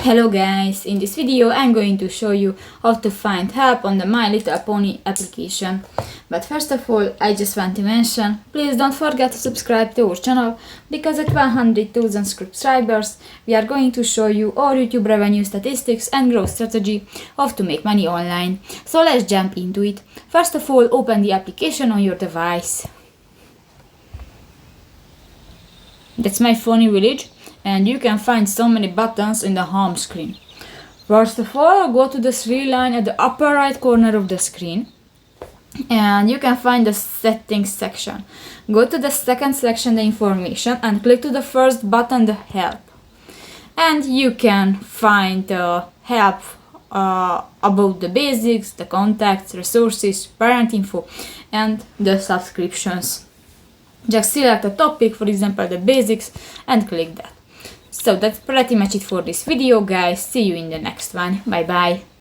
Hello guys, in this video I'm going to show you how to find help on the My Little Pony application. But first of all, I just want to mention, please don't forget to subscribe to our channel, because at 100,000 subscribers we are going to show you all YouTube revenue statistics and growth strategy of to make money online. So let's jump into it. First of all, open the application on your device. That's my Pony Village, and you can find so many buttons in the home screen. First of all, go to the three line at the upper right corner of the screen, and you can find the settings section. Go to the second section, the information, and click to the first button, the help. And you can find the help about the basics, the contacts, resources, parent info, and the subscriptions. Just select a topic, for example the basics, and click that. So that's pretty much it for this video, guys. See you in the next one. Bye bye.